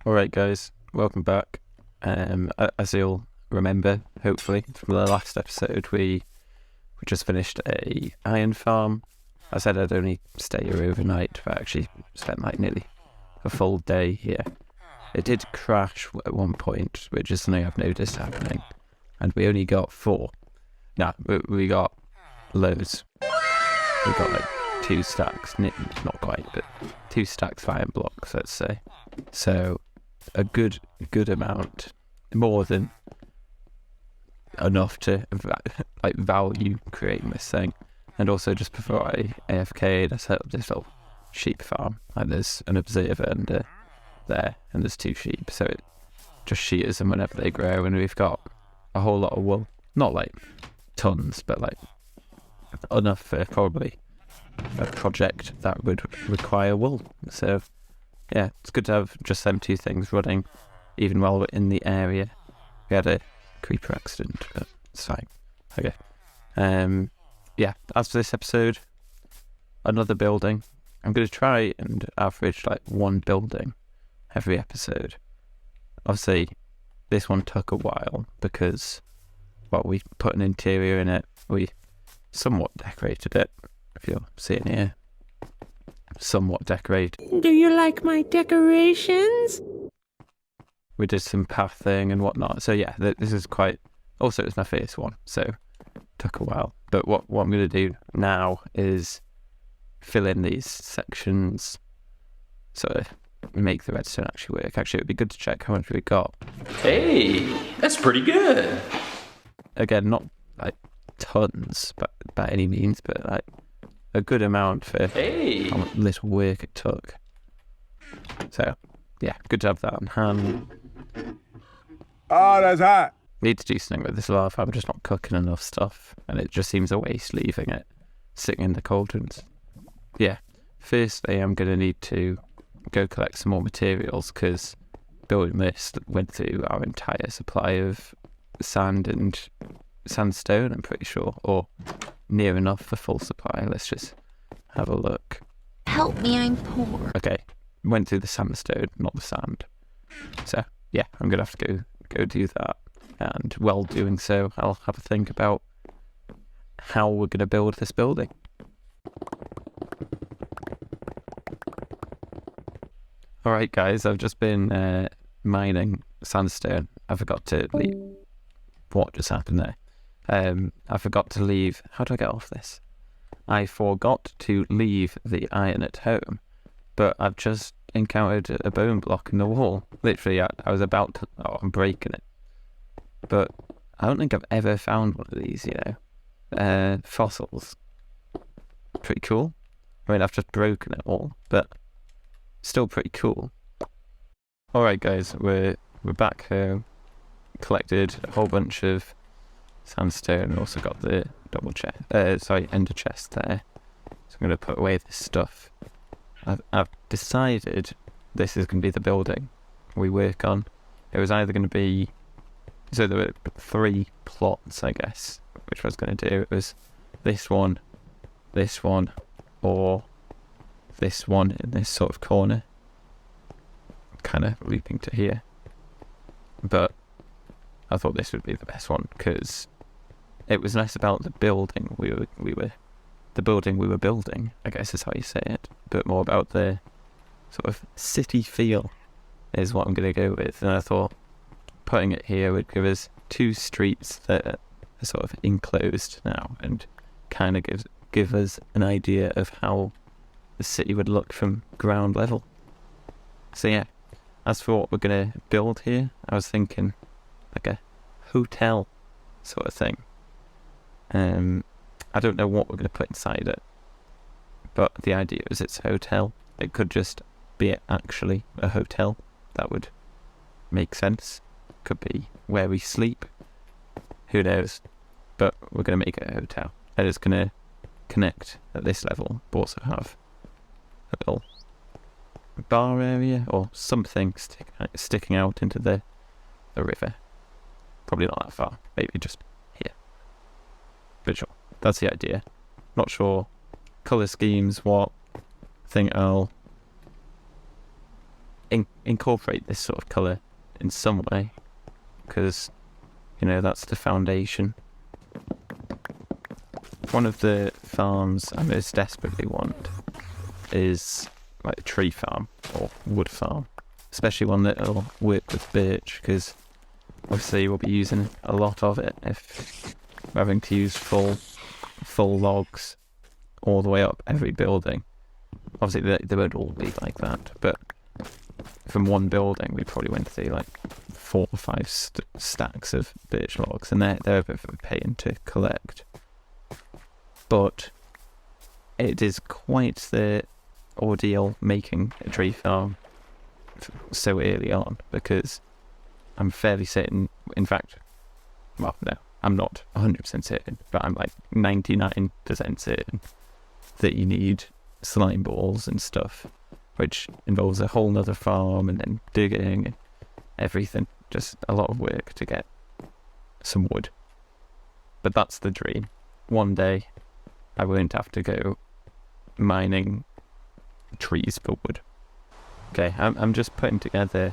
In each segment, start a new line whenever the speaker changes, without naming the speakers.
Alright guys, welcome back. As you'll remember, hopefully, from the last episode, we just finished a iron farm. I said I'd only stay here overnight, but I actually spent like nearly a full day here. It did crash at one point, which is something I've noticed happening, and we only got 4. Nah, we got loads. We got like 2 stacks, not quite, but 2 stacks of iron blocks, let's say. So a good amount, more than enough to like value creating this thing. And also, just before I AFK'd, I set up this little sheep farm. Like there's an observer under there, and there's 2 sheep, so it just shears them whenever they grow. And we've got a whole lot of wool, not like tons, but like enough for probably a project that would require wool. So yeah, it's good to have just them 2 things running, even while we're in the area. We had a creeper accident, but it's fine. Okay. Yeah, as for this episode, another building. I'm going to try and average like 1 building every episode. Obviously, this one took a while because, well, we put an interior in it. We somewhat decorated it, if you're seeing here. Somewhat decorated.
Do you like my decorations?
We did some pathing and whatnot. So yeah, this is quite... Also, it's my first one, so took a while. But what I'm going to do now is fill in these sections, sort of make the redstone actually work. Actually, it would be good to check how much we got.
Hey, that's pretty good.
Again, not like tons, but by any means, but like a good amount for how much little work it took. So yeah, good to have that on hand.
Oh, that's hot.
Need to do something with this lava. I'm just not cooking enough stuff, and it just seems a waste leaving it sitting in the cauldrons. Yeah, firstly, I'm going to need to go collect some more materials, because building this went through our entire supply of sand and sandstone, I'm pretty sure, or near enough for full supply. Let's just have a look.
Help me, I'm poor.
Okay, went through the sandstone, not the sand. So yeah, I'm gonna have to go do that, and while doing so, I'll have a think about how we're gonna build this building. All right, guys, I've just been mining sandstone. I forgot to leave. What just happened there? I forgot to leave. How do I get off this? I forgot to leave the iron at home, but I've just encountered a bone block in the wall. Literally, I was about to... Oh, I'm breaking it. But I don't think I've ever found one of these, fossils. Pretty cool. I mean, I've just broken it all, but still pretty cool. Alright, guys, we're back home. Collected a whole bunch of sandstone, and also got the ender chest there. So I'm going to put away this stuff. I've decided this is going to be the building we work on. It was either going to be... So there were 3 plots, I guess, which I was going to do. It was this one, or this one in this sort of corner. Kind of looping to here. But I thought this would be the best one, because it was less about the building we were building, I guess is how you say it, but more about the sort of city feel is what I'm going to go with. And I thought putting it here would give us 2 streets that are sort of enclosed now, and kind of give us an idea of how the city would look from ground level. So yeah, as for what we're going to build here, I was thinking like a hotel sort of thing. I don't know what we're going to put inside it, but the idea is it's a hotel. It could just be actually a hotel. That would make sense. Could be where we sleep. Who knows? But we're going to make it a hotel. And it's going to connect at this level, but also have a little bar area or something sticking out into the river. Probably not that far. Maybe just here. But sure, that's the idea. Not sure colour schemes, what. I think I'll incorporate this sort of colour in some way, because, you know, that's the foundation. One of the farms I most desperately want is like a tree farm or wood farm, especially one that will work with birch, because obviously we'll be using a lot of it if we're having to use full logs all the way up every building. Obviously they won't all be like that, but from one building we probably went through like 4 or 5 stacks of birch logs, and they're a bit of a pain to collect. But it is quite the ordeal making a tree farm so early on, because I'm fairly certain, in fact, well, no, I'm not 100% certain, but I'm like 99% certain that you need slime balls and stuff, which involves a whole nother farm and then digging and everything. Just a lot of work to get some wood. But that's the dream. One day I won't have to go mining trees for wood. Okay, I'm just putting together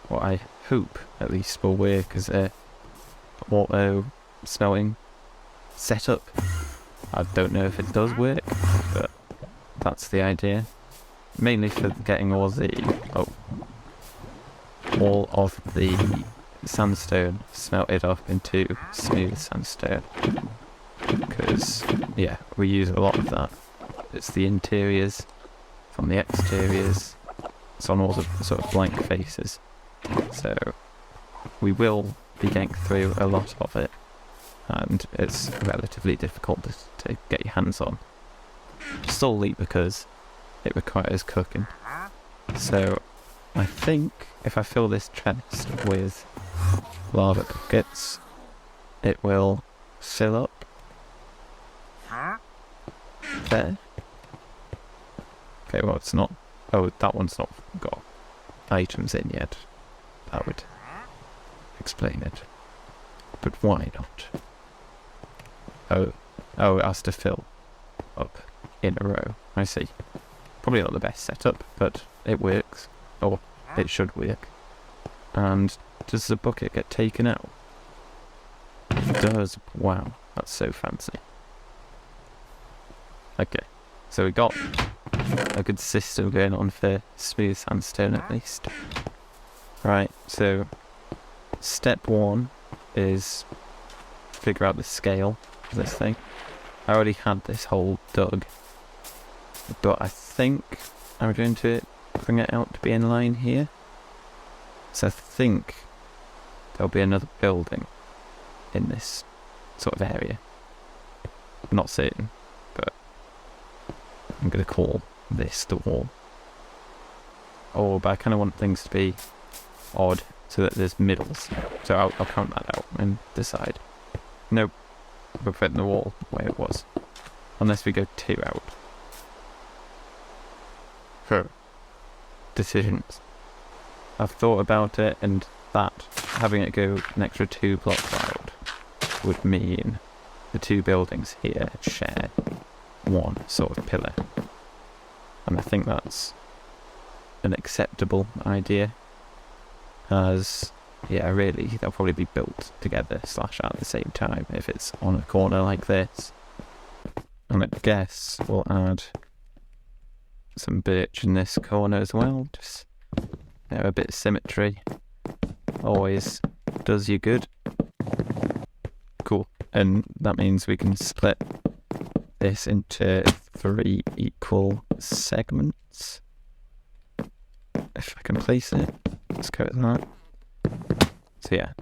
what I hope at least will work as a auto smelting setup. I don't know if it does work, but that's the idea. Mainly for getting all of the sandstone smelted up into smooth sandstone, because yeah, we use a lot of that. It's the interiors from the exteriors, it's on all the sort of blank faces, so we will be getting through a lot of it, and it's relatively difficult to get your hands on, solely because it requires cooking. So I think if I fill this chest with lava buckets, it will fill up there. Okay, well, it's not. Oh, that one's not got items in yet. That would explain it. But why not? Oh, it has to fill up in a row. I see. Probably not the best setup, but it works. Or it should work. And does the bucket get taken out? It does. Wow, that's so fancy. Okay, so we got a good system going on for smooth sandstone at least. Right, so step 1 is figure out the scale of this thing. I already had this hole dug, but I think I'm going to bring it out to be in line here. So I think there'll be another building in this sort of area. I'm not certain, but I'm going to call this the wall. Oh, but I kind of want things to be odd so that there's middles. So I'll count that out and decide. Nope, we're putting the wall where it was. Unless we go 2 out. Decisions. I've thought about it, and that having it go an extra 2 blocks out would mean the 2 buildings here share one sort of pillar. And I think that's an acceptable idea, as yeah, really they'll probably be built together / at the same time if it's on a corner like this. And I guess we'll add some birch in this corner as well, just, you know, a bit of symmetry always does you good. Cool. And that means we can split this into 3 equal segments, if I can place it. Let's go with that. So yeah,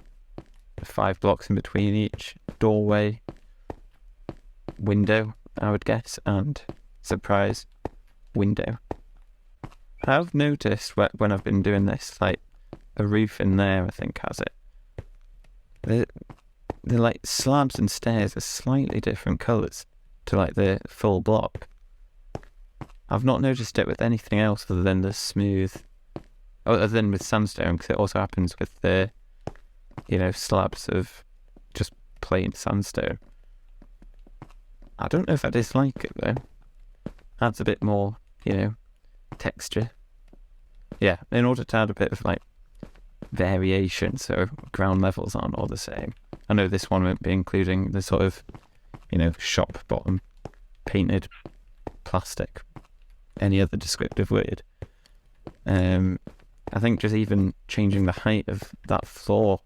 5 blocks in between each doorway, window, I would guess, and surprise, window. I've noticed when I've been doing this, like a roof in there, I think has it. The like slabs and stairs are slightly different colours to like the full block. I've not noticed it with anything else other than the smooth, other than with sandstone, because it also happens with the, you know, slabs of just plain sandstone. I don't know if I dislike it though. Adds a bit more, you know, texture. yeah, in order to add a bit of like variation, so ground levels aren't all the same. I know this one won't be including the sort of, shop bottom painted plastic, any other descriptive word. I think just even changing the height of that floor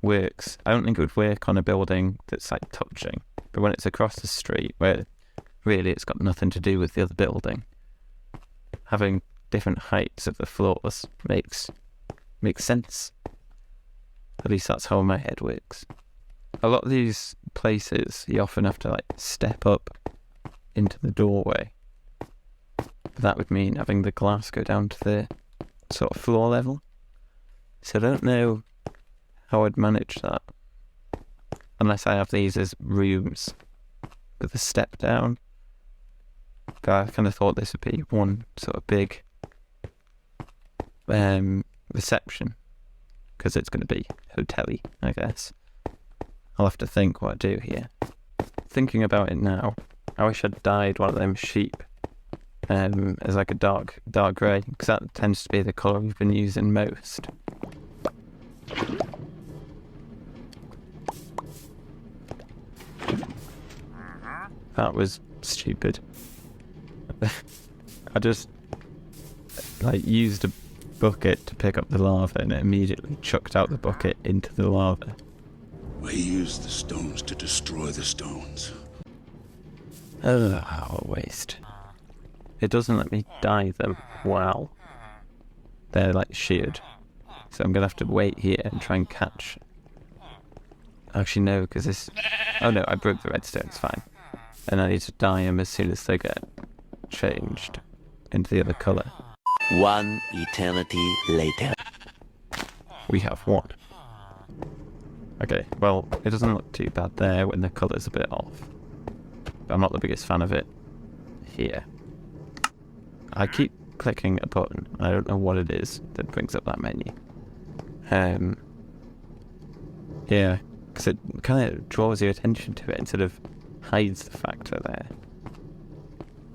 works. I don't think it would work on a building that's like touching, but when it's across the street where really it's got nothing to do with the other building, having different heights of the floors makes sense. At least that's how my head works. A lot of these places you often have to like step up into the doorway. That would mean having the glass go down to the sort of floor level. So I don't know how I'd manage that unless I have these as rooms with a step down. But I kind of thought this would be one sort of big reception, because it's going to be hotel-y, I guess. I'll have to think what I do here. Thinking about it now, I wish I'd dyed one of them sheep as like a dark grey, because that tends to be the colour we've been using most. That was stupid. I just used a bucket to pick up the lava and it immediately chucked out the bucket into the lava.
We use the stones to destroy the stones.
Oh, what a waste. It doesn't let me dye them. Wow. They're like sheared. So I'm going to have to wait here and try and catch. Actually no, because this... Oh no, I broke the redstone, it's fine. And I need to dye them as soon as they get changed into the other colour.
One eternity later.
We have one. Okay, well, it doesn't look too bad there when the colour's a bit off. But I'm not the biggest fan of it here. I keep clicking a button, and I don't know what it is that brings up that menu. Yeah, because it kind of draws your attention to it instead of hides the factor there.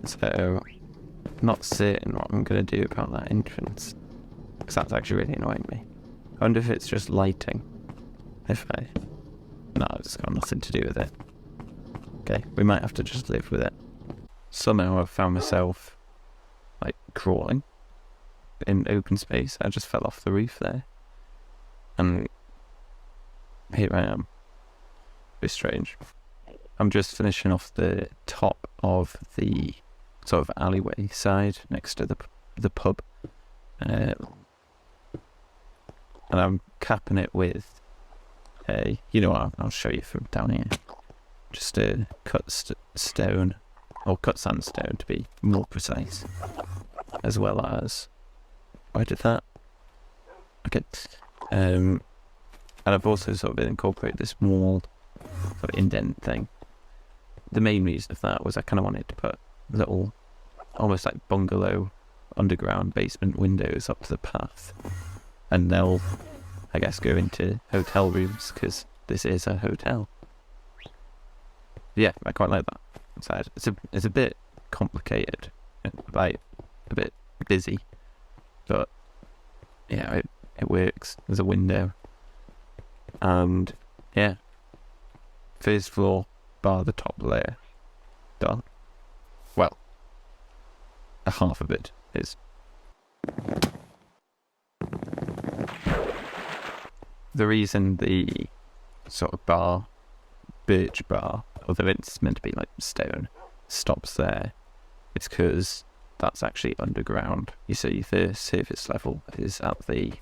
So, not certain what I'm going to do about that entrance, because that's actually really annoying me. I wonder if it's just lighting. No, it's got nothing to do with it. Okay, we might have to just live with it. Somehow I've found myself crawling in open space. I just fell off the roof there, and here I am. A bit strange. I'm just finishing off the top of the sort of alleyway side next to the pub, and I'm capping it with a, I'll show you from down here, just a cut stone, or cut sandstone to be more precise, as well as, I did that, okay, and I've also sort of incorporated this wall sort of indent thing. The main reason of that was I kind of wanted to put little, almost like bungalow, underground basement windows up to the path, and they'll, I guess, go into hotel rooms, because this is a hotel. Yeah, I quite like that inside. It's a bit complicated, like a bit busy, but yeah, it works. There's a window, and yeah, first floor bar the top layer done. Well, a half of it is. The reason the sort of birch bar, although it's meant to be like stone, stops there, it's because that's actually underground. You see, the surface level is at the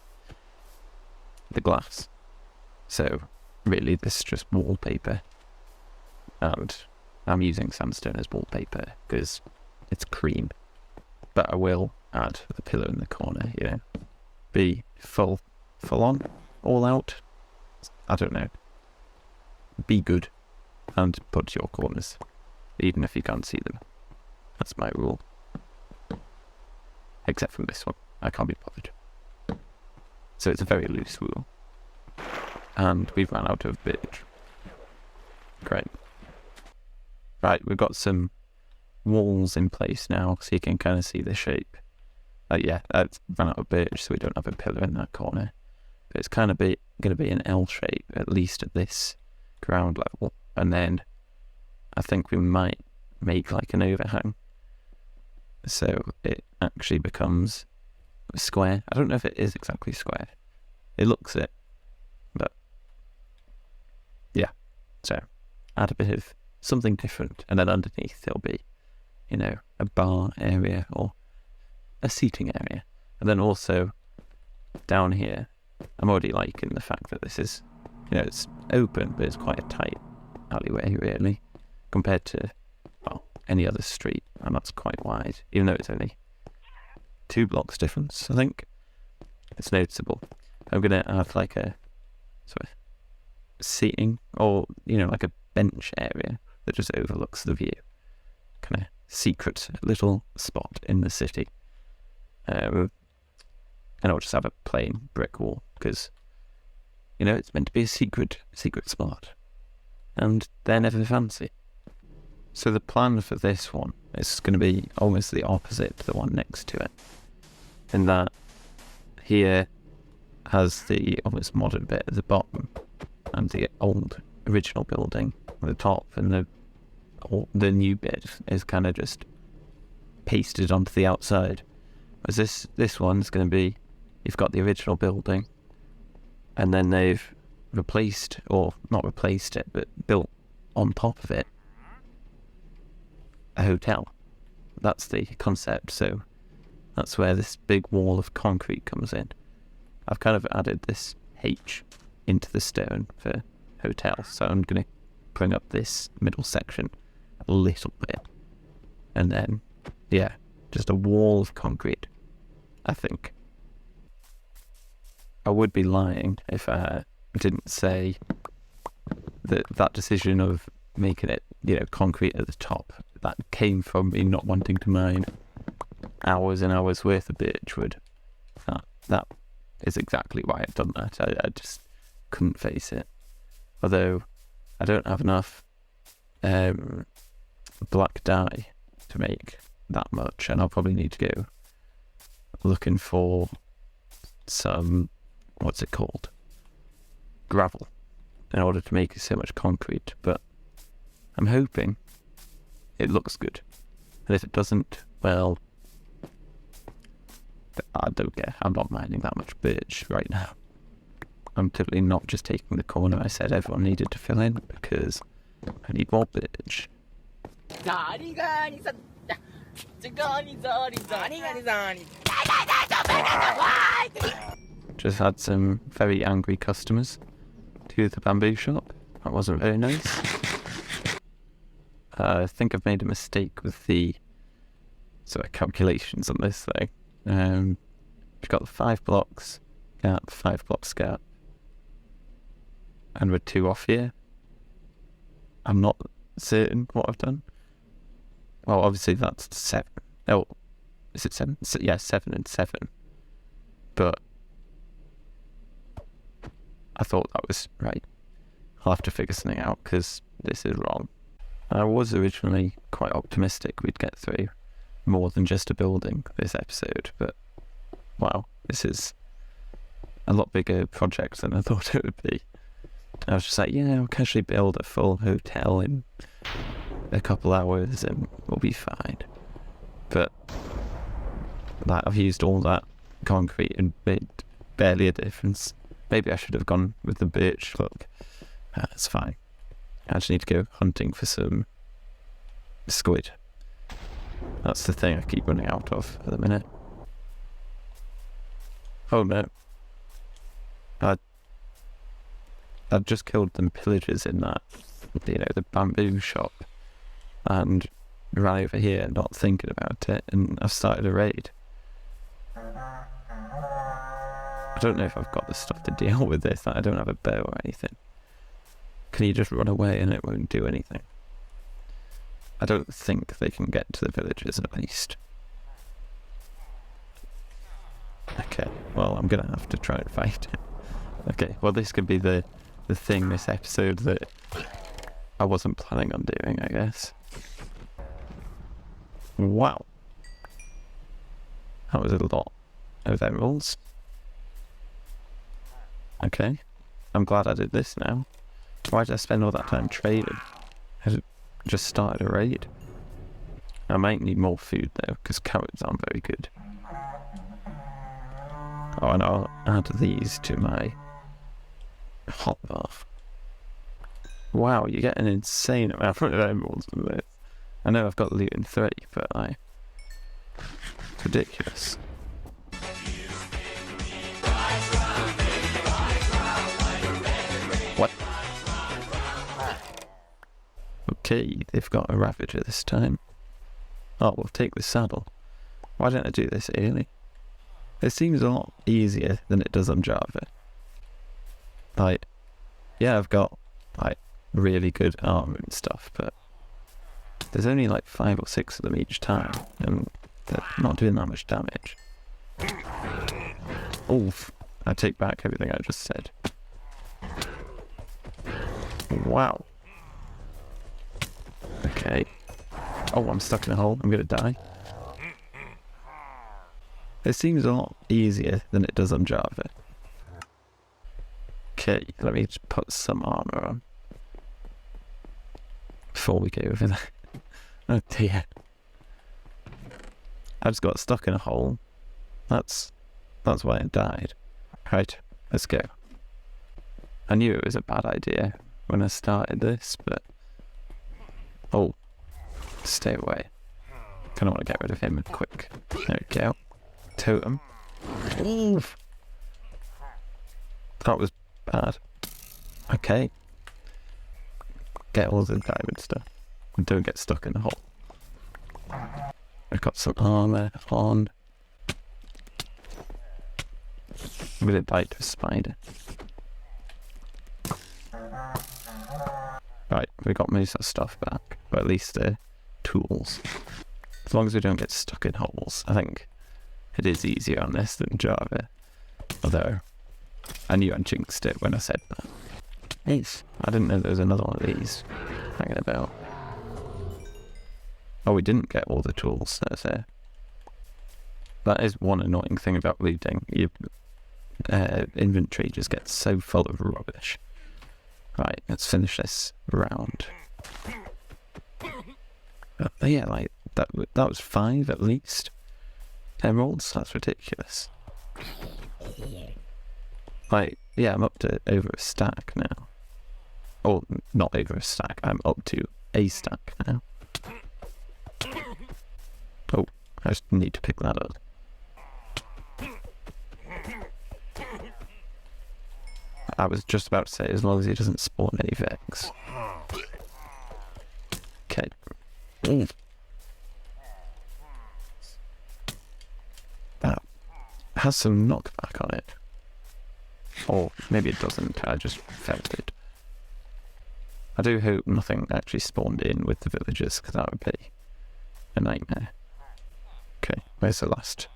glass. So really this is just wallpaper, and I'm using sandstone as wallpaper because it's cream. But I will add the pillar in the corner, be full on, all out, I don't know. Be good and put your corners, even if you can't see them. That's my rule. Except from this one, I can't be bothered. So it's a very loose rule. And we've run out of birch. Great. Right, we've got some walls in place now, so you can kind of see the shape. Yeah, I've run out of birch, so we don't have a pillar in that corner. But it's kind of going to be an L shape, at least at this ground level. And then I think we might make like an overhang. So it actually becomes a square. I don't know if it is exactly square. It looks it. But yeah. So add a bit of something different. And then underneath there'll be, you know, a bar area or a seating area. And then also down here, I'm already liking the fact that this is, you know, it's open, but it's quite a tight alleyway, really, compared to, well, any other street. And that's quite wide, even though it's only 2 blocks difference, I think. It's noticeable. I'm going to add like a sort of seating or, you know, like a bench area that just overlooks the view. Kind of secret little spot in the city. And I'll just have a plain brick wall because, you know, it's meant to be a secret spot. And they're never fancy. So the plan for this one is going to be almost the opposite to the one next to it. In that here has the almost modern bit at the bottom and the old original building at the top, and the new bit is kind of just pasted onto the outside. Whereas this one's going to be, you've got the original building, and then they've replaced, or not replaced it, but built on top of it a hotel. That's the concept, so that's where this big wall of concrete comes in. I've kind of added this H into the stone for hotel, so I'm going to bring up this middle section a little bit. And then, yeah, just a wall of concrete, I think. I would be lying if I didn't say that decision of making it, you know, concrete at the top, that came from me not wanting to mine hours and hours worth of birch wood. That is exactly why I've done that. I just couldn't face it. Although I don't have enough black dye to make that much, and I'll probably need to go looking for some, what's it called? Gravel, in order to make so much concrete. But I'm hoping it looks good. And if it doesn't, well, I don't care. I'm not mining that much birch right now. I'm totally not just taking the corner I said everyone needed to fill in, because I need more birch. Just had some very angry customers to the bamboo shop. That wasn't very nice. I think I've made a mistake with the sort of calculations on this thing. We've got the 5 blocks gap, 5 blocks gap, and we're 2 off here. I'm not certain what I've done. Well, obviously that's 7. Oh, is it 7? Yeah, 7 and 7. But I thought that was right. I'll have to figure something out because this is wrong. I was originally quite optimistic we'd get through more than just a building this episode, but wow, this is a lot bigger project than I thought it would be. I was just like, yeah, I'll casually build a full hotel in a couple hours and we'll be fine. But like, I've used all that concrete and made barely a difference. Maybe I should have gone with the birch look. That's fine. I just need to go hunting for some squid. That's the thing I keep running out of at the minute. Oh no. I've just killed them pillagers in that, you know, the bamboo shop, and ran over here not thinking about it, and I've started a raid. I don't know if I've got the stuff to deal with this. I don't have a bow or anything. Can you just run away and it won't do anything? I don't think they can get to the villagers, at least. Okay, well, I'm gonna have to try and fight it. Okay, well, this could be the thing this episode that I wasn't planning on doing, I guess. Wow. That was a lot of emeralds. Okay. I'm glad I did this now. Why did I spend all that time trading? I just started a raid. I might need more food though, because carrots aren't very good. Oh, and I'll add these to my hot bath. Wow, you get an insane amount of emeralds from this. I know I've got loot in 3, but it's ridiculous. What? Okay, they've got a Ravager this time. Oh, we'll take the saddle. Why didn't I do this early? It seems a lot easier than it does on Java. Like, yeah, I've got, like, really good armor and stuff, but there's only like 5 or 6 of them each time, and they're not doing that much damage. Oof. I take back everything I just said. Wow. Okay. Oh, I'm stuck in a hole. I'm gonna die. It seems a lot easier than it does on Java. Okay, let me just put some armor on before we go over there. Oh dear. I just got stuck in a hole. That's why I died. Right, let's go. I knew it was a bad idea when I started this, but... Oh, stay away. Kinda want to get rid of him quick. There we go. Totem. Oof. That was bad. Okay. Get all the diamond stuff. And don't get stuck in the hole. I've got some armor on. I'm gonna bite a spider. Right, we got most of the stuff back, but at least the tools. As long as we don't get stuck in holes, I think it is easier on this than Java. Although, I knew I jinxed it when I said that. Nice. I didn't know there was another one of these hanging about. Oh, we didn't get all the tools, that's it. That is one annoying thing about looting. Your inventory just gets so full of rubbish. Right, let's finish this round. Yeah, like, that was 5 at least. Emeralds? That's ridiculous. Like, yeah, I'm up to over a stack now. Or, not over a stack, I'm up to a stack now. Oh, I just need to pick that up. I was just about to say, as long as he doesn't spawn any Vex. Okay. That has some knockback on it. Or maybe it doesn't, I just felt it. I do hope nothing actually spawned in with the villagers, because that would be a nightmare. Okay, where's the last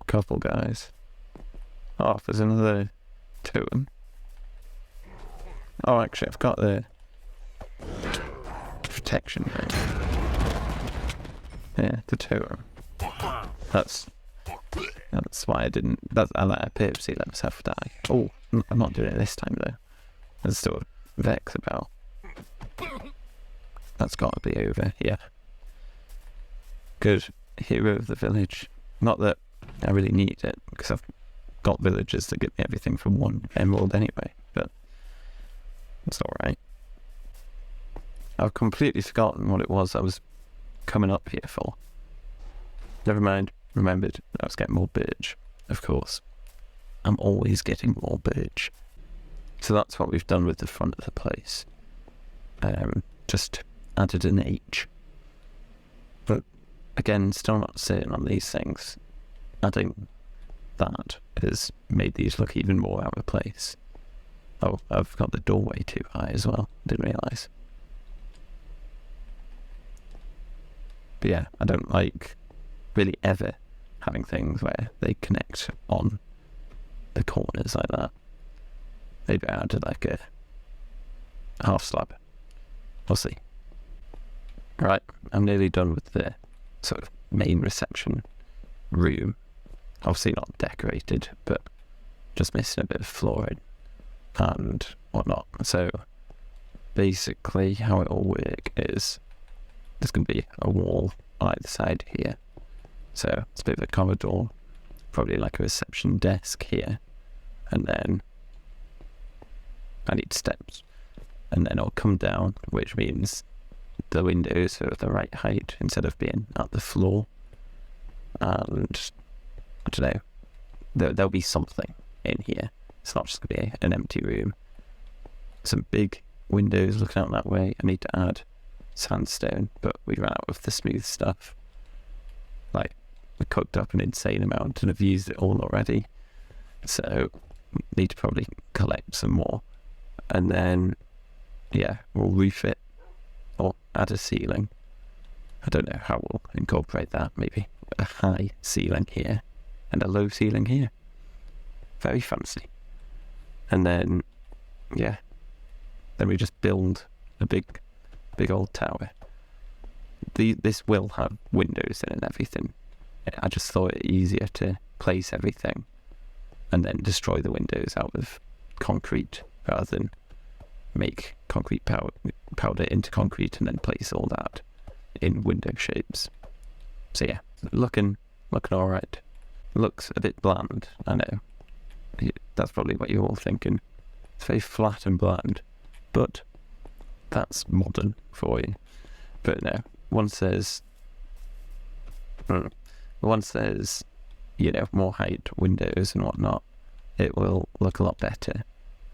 couple, guys? Oh, there's another totem. Oh, actually, I've got the protection thing. Yeah, the totem. That's why I didn't. I let a purposely let myself die. Oh, I'm not doing it this time though. There's still Vex about. That's got to be over. Yeah. Good. Hero of the village. Not that I really need it because I've got villagers that give me everything from 1 emerald anyway. But it's all right. I've completely forgotten what it was I was coming up here for. Never mind. Remembered I was getting more birch, of course. I'm always getting more birch. So that's what we've done with the front of the place. Just added an H. But again, still not certain on these things. Adding that has made these look even more out of place. Oh, I've got the doorway too high as well. Didn't realise. But yeah, I don't like really ever having things where they connect on the corners like that. Maybe I added like a half slab. We'll see. Right, I'm nearly done with the sort of main reception room. obviously not decorated, but just missing a bit of flooring and whatnot. So basically how it'll work is there's going to be a wall on either side here. So it's a bit of a corridor, probably like a reception desk here. And then I need steps. And then it'll come down, which means the windows are the right height instead of being at the floor. And I don't know, there'll be something in here. It's not just going to be an empty room. Some big windows looking out that way. I need to add sandstone, but we ran out of the smooth stuff. Like, we cooked up an insane amount and have used it all already. So, need to probably collect some more. And then, yeah, we'll roof it or add a ceiling. I don't know how we'll incorporate that. Maybe a high ceiling here and a low ceiling here. Very fancy. And then, yeah, then we just build a big old tower. This will have windows in it and everything. I just thought it easier to place everything and then destroy the windows out of concrete rather than make concrete powder into concrete and then place all that in window shapes. So yeah, looking alright. Looks a bit bland, I know. That's probably what you're all thinking. It's very flat and bland, but that's modern for you. But no, once there's, you know, more height, windows and whatnot, it will look a lot better.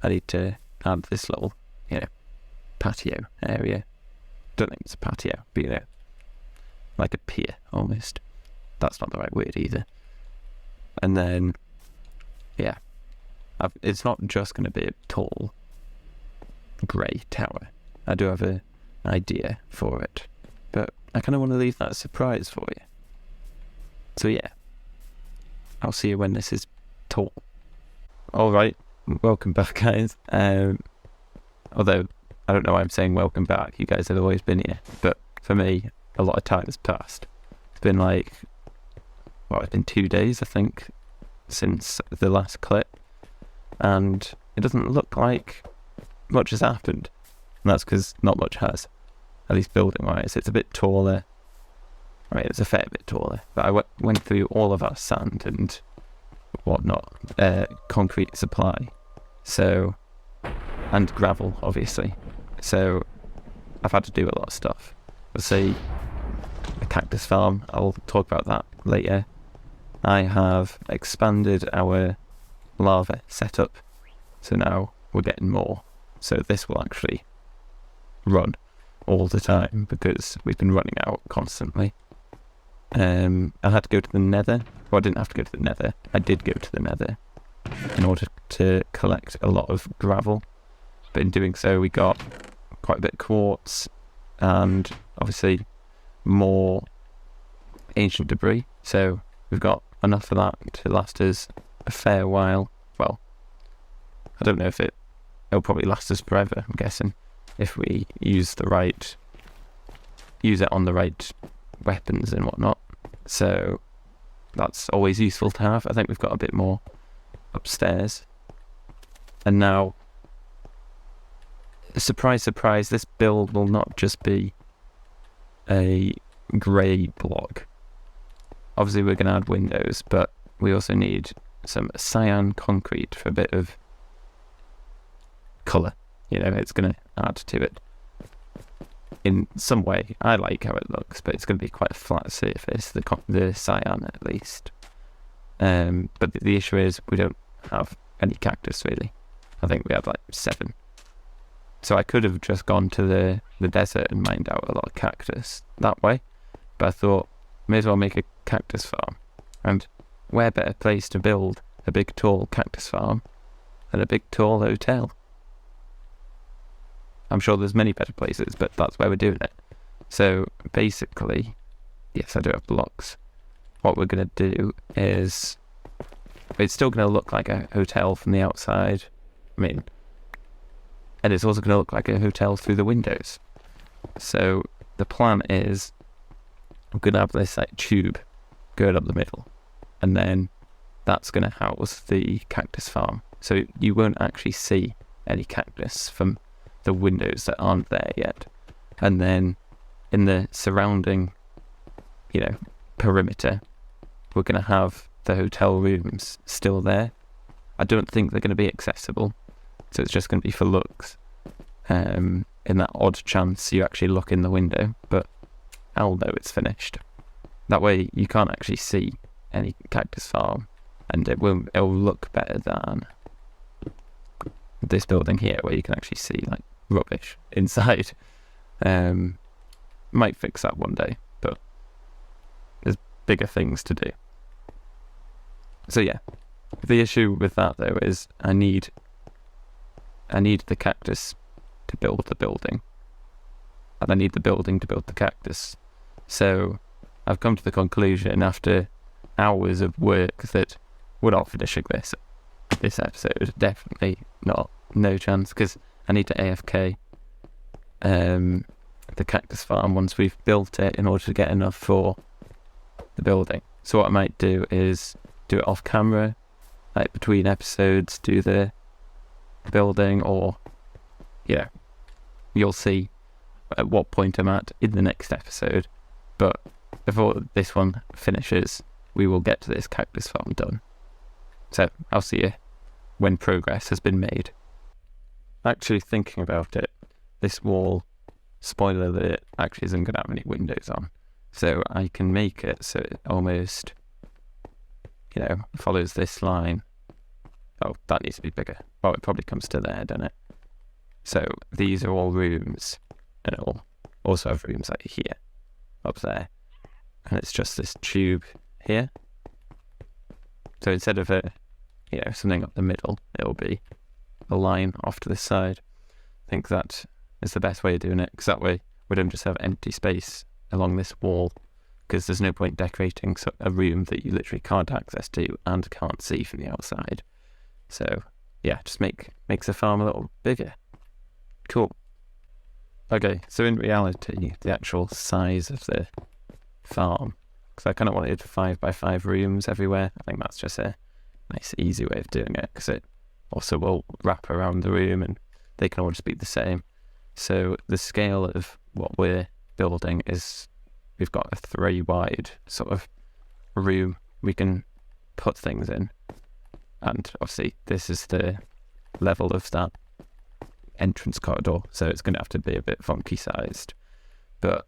I need to add this little, you know, patio area. Don't think it's a patio, but you know, like a pier almost. That's not the right word either. And then, yeah, it's not just going to be a tall grey tower. I do have an idea for it, but I kind of want to leave that a surprise for you. So yeah, I'll see you when this is tall. Alright, welcome back guys. Although, I don't know why I'm saying welcome back, you guys have always been here, but for me, a lot of time has passed. It's been like, well, it's been 2 days I think, since the last clip, and it doesn't look like much has happened. And that's because not much has, at least building wise. It's a bit taller. I mean, it's a fair bit taller, but I went through all of our sand and whatnot, concrete supply, so, and gravel obviously, so I've had to do a lot of stuff. Let's say a cactus farm, I'll talk about that later. I have expanded our lava setup, so now we're getting more, so this will actually run all the time because we've been running out constantly. I had to go to the nether. Well, I didn't have to go to the nether. I did go to the nether in order to collect a lot of gravel, but in doing so we got quite a bit of quartz and obviously more ancient debris, so we've got enough of that to last us a fair while. Well, I don't know if it'll probably last us forever, I'm guessing, if we use it on the right weapons and whatnot. So that's always useful to have. I think we've got a bit more upstairs. And now, surprise, surprise, this build will not just be a grey block. Obviously we're going to add windows, but we also need some cyan concrete for a bit of colour. You know, it's going to add to it in some way. I like how it looks, but it's going to be quite a flat surface, the cyan at least. But the issue is we don't have any cactus really. I think we have like 7. So I could have just gone to the desert and mined out a lot of cactus that way, but I thought may as well make a cactus farm, and where better place to build a big tall cactus farm than a big tall hotel. I'm sure there's many better places, but that's where we're doing it. So basically, yes, I do have blocks. What we're going to do is, it's still going to look like a hotel from the outside. I mean, and it's also going to look like a hotel through the windows. So the plan is, I'm going to have this like tube going up the middle, and then that's going to house the cactus farm. So you won't actually see any cactus from the windows that aren't there yet. And then in the surrounding, perimeter, we're going to have the hotel rooms still there. I don't think they're going to be accessible, so it's just going to be for looks. In that odd chance you actually look in the window, but I'll know it's finished. That way you can't actually see any cactus farm, and it'll look better than this building here, where you can actually see like rubbish inside. Might fix that one day, but there's bigger things to do. So yeah, the issue with that though is I need the cactus to build the building, and I need the building to build the cactus. So I've come to the conclusion after hours of work that we're not finishing this episode. Definitely not. No chance, because I need to AFK the cactus farm once we've built it in order to get enough for the building. So what I might do is do it off camera, like between episodes, do the building, or you'll see at what point I'm at in the next episode. But before this one finishes, we will get to this cactus farm done. So I'll see you when progress has been made. Actually thinking about it, this wall, spoiler alert, actually isn't going to have any windows on. So I can make it so it almost, follows this line. Oh, that needs to be bigger. Well, it probably comes to there, doesn't it? So these are all rooms, and it'll also have rooms like here, up there. And it's just this tube here. So instead of something up the middle, it'll be a line off to this side. I think that is the best way of doing it, because that way we don't just have empty space along this wall, because there's no point decorating a room that you literally can't access to and can't see from the outside. So yeah, just makes the farm a little bigger. Cool. Okay, so in reality, the actual size of the farm, because I kind of wanted 5x5 rooms everywhere. I think that's just a nice easy way of doing it, because it also will wrap around the room and they can all just be the same. So the scale of what we're building is, we've got a 3 wide sort of room we can put things in, and obviously this is the level of that entrance corridor, so it's going to have to be a bit funky sized. But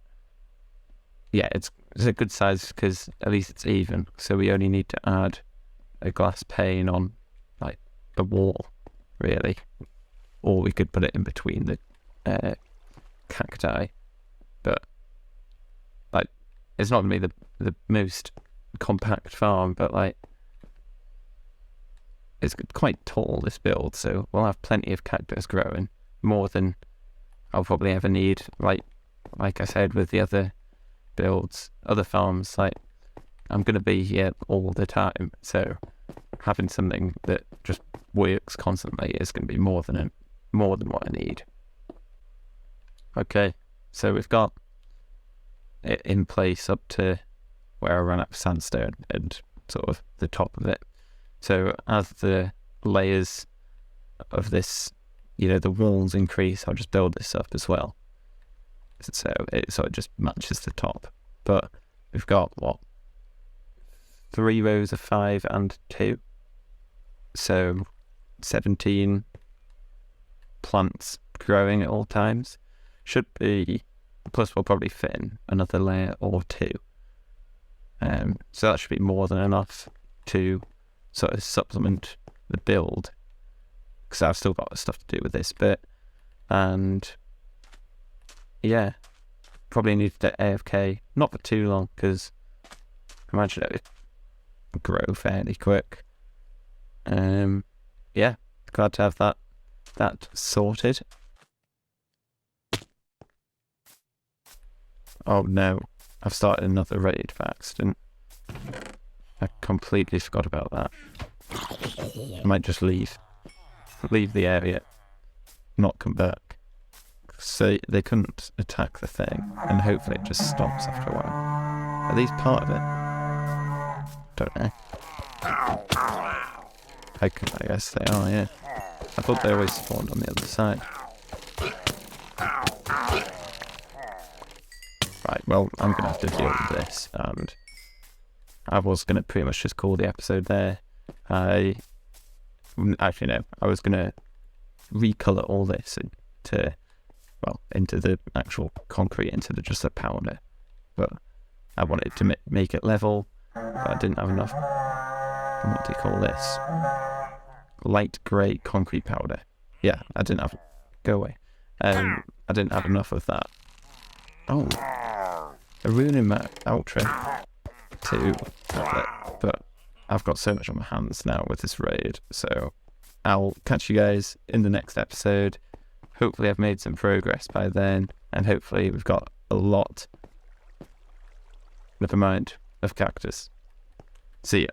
yeah, it's a good size because at least it's even. So we only need to add a glass pane on like the wall, really, or we could put it in between the cacti. But like, it's not going to be the most compact farm, but like, it's quite tall, this build, so we'll have plenty of cactus growing, more than I'll probably ever need. Like I said with the other builds, other farms, like, I'm going to be here all the time, so having something that just works constantly is going to be more than what I need. Okay, so we've got it in place up to where I ran out of sandstone and sort of the top of it. So as the layers of this, the walls increase, I'll just build this up as well. So it sort of just matches the top. But we've got, 3 rows of 5 and 2. So 17 plants growing at all times. Should be, plus we'll probably fit in another layer or 2. So that should be more than enough to sort of supplement the build, because I've still got stuff to do with this bit. And yeah, probably need to AFK, not for too long, because I imagine it would grow fairly quick. Yeah, glad to have that sorted. Oh no, I've started another raid by accident. I completely forgot about that. I might just leave the area, not come back. So they couldn't attack the thing, and hopefully it just stops after a while. Are these part of it? Don't know. I guess they are, yeah. I thought they always spawned on the other side. Right, well, I'm going to have to deal with this, and I was going to pretty much just call the episode there. Actually, no, I was going to recolor all this into the actual concrete, into just the powder. But I wanted to make it level, but I didn't have enough. What do you call this? Light grey concrete powder. Yeah, I didn't have. Go away. I didn't have enough of that. Oh, I'm ruining my outro too. But I've got so much on my hands now with this raid, so I'll catch you guys in the next episode. Hopefully I've made some progress by then, and hopefully we've got a lot, never mind, of cactus. See ya.